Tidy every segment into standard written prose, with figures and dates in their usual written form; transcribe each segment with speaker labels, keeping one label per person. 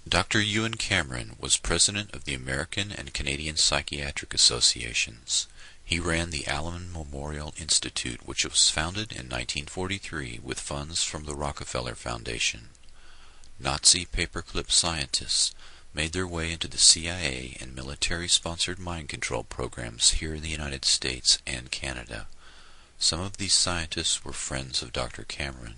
Speaker 1: Dr. Ewen Cameron was president of the American and Canadian Psychiatric Associations. He ran the Allen Memorial Institute, which was founded in 1943 with funds from the Rockefeller Foundation. Nazi paperclip scientists made their way into the CIA and military-sponsored mind control programs here in the United States and Canada. Some of these scientists were friends of Dr. Cameron.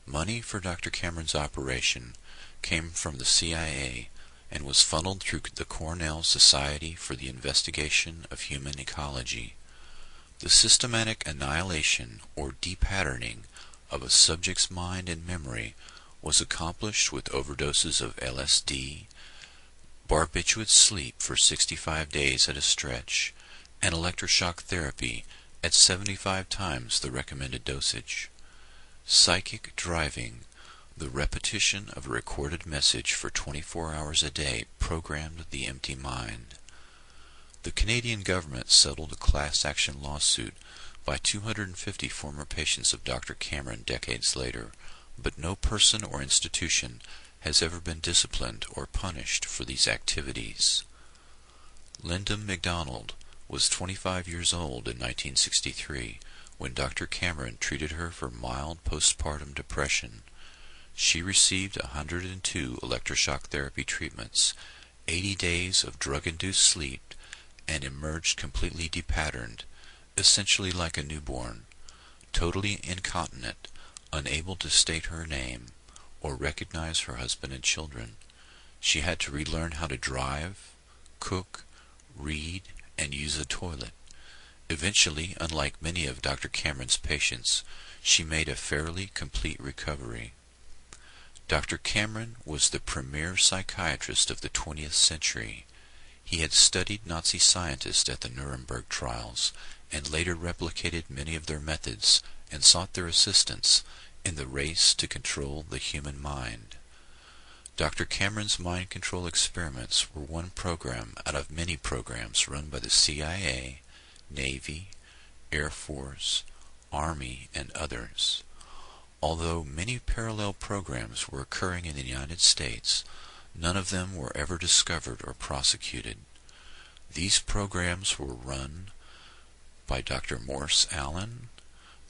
Speaker 1: Money for Dr. Cameron's operation came from the CIA and was funneled through the Cornell Society for the Investigation of Human Ecology. The systematic annihilation or depatterning of a subject's mind and memory was accomplished with overdoses of LSD, barbiturate sleep for 65 days at a stretch, and electroshock therapy at 75 times the recommended dosage. Psychic driving, the repetition of a recorded message for 24 hours a day, programmed the empty mind. The Canadian government settled a class action lawsuit by 250 former patients of Dr. Cameron decades later, but no person or institution has ever been disciplined or punished for these activities. Linda MacDonald was 25 years old in 1963 when Dr. Cameron treated her for mild postpartum depression. She received 102 electroshock therapy treatments, 80 days of drug-induced sleep, and emerged completely depatterned, essentially like a newborn, totally incontinent, unable to state her name or recognize her husband and children. She had to relearn how to drive, cook, read, and use a toilet. Eventually, unlike many of Dr. Cameron's patients, she made a fairly complete recovery. Dr. Cameron was the premier psychiatrist of the 20th century. He had studied Nazi scientists at the Nuremberg trials and later replicated many of their methods and sought their assistance in the race to control the human mind. Dr. Cameron's mind control experiments were one program out of many programs run by the CIA, Navy, Air Force, Army, and others. Although many parallel programs were occurring in the United States, none of them were ever discovered or prosecuted. These programs were run by Dr. Morse Allen,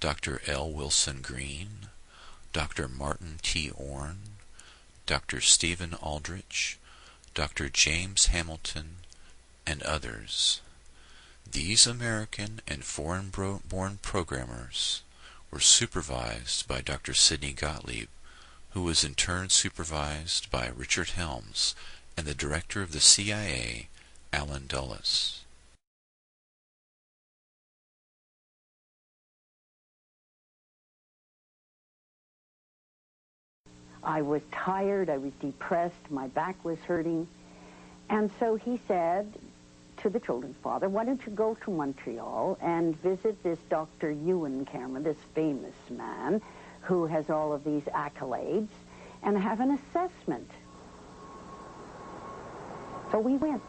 Speaker 1: Dr. L. Wilson Green, Dr. Martin T. Orne, Dr. Stephen Aldrich, Dr. James Hamilton, and others. These American and foreign-born programmers were supervised by Dr. Sidney Gottlieb, who was in turn supervised by Richard Helms and the director of the CIA, Allen Dulles.
Speaker 2: I was tired, I was depressed, my back was hurting. And so he said to the children's father, why don't you go to Montreal and visit this Dr. Ewen Cameron, this famous man who has all of these accolades, and have an assessment. So we went.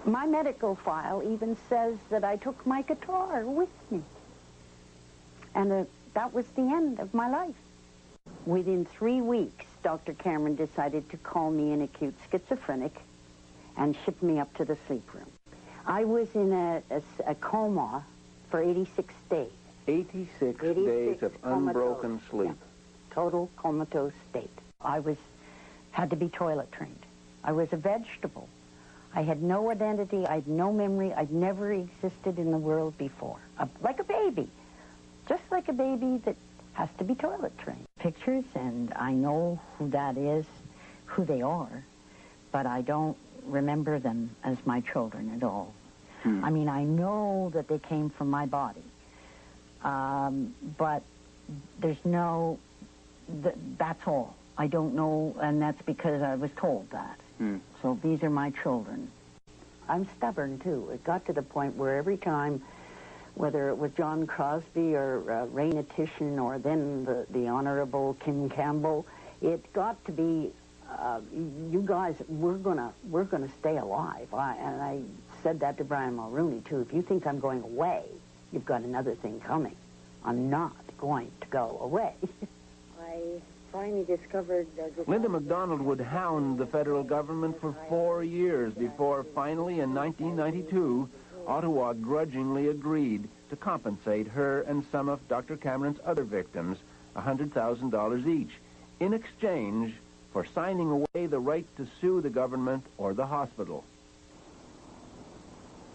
Speaker 2: My medical file even says that I took my guitar with me. And that was the end of my life. Within 3 weeks, Dr. Cameron decided to call me an acute schizophrenic and ship me up to the sleep room. I was in a coma for 86 days.
Speaker 3: 86 days of unbroken sleep.
Speaker 2: Yeah. Total comatose state. I had to be toilet trained. I was a vegetable. I had no identity. I had no memory. I'd never existed in the world before. Like a baby. Just like a baby that has to be toilet trained. Pictures, and I know who that is, who they are, but I don't remember them as my children at all. I mean, I know that they came from my body, but there's no, that's all. I don't know, and that's because I was told that. So these are my children. I'm stubborn, too. It got to the point where every time, whether it was John Crosby or Raina Titian or then the Honorable Kim Campbell, it got to be, you guys, we're gonna stay alive. And I said that to Brian Mulrooney, too. If you think I'm going away, you've got another thing coming. I'm not going to go away.
Speaker 4: I
Speaker 2: finally discovered...
Speaker 3: Linda MacDonald would hound the federal government for 4 years before finally in 1992, Ottawa grudgingly agreed to compensate her and some of Dr. Cameron's other victims $100,000 each in exchange for signing away the right to sue the government or the hospital.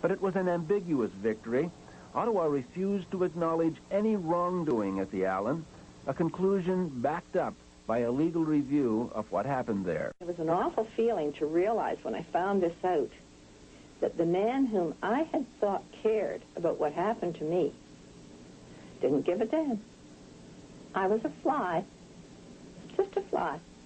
Speaker 3: But it was an ambiguous victory. Ottawa refused to acknowledge any wrongdoing at the Allen, a conclusion backed up by a legal review of what happened there.
Speaker 4: It was an awful feeling to realize when I found this out that the man whom I had thought cared about what happened to me didn't give a damn. I was a fly, just a fly.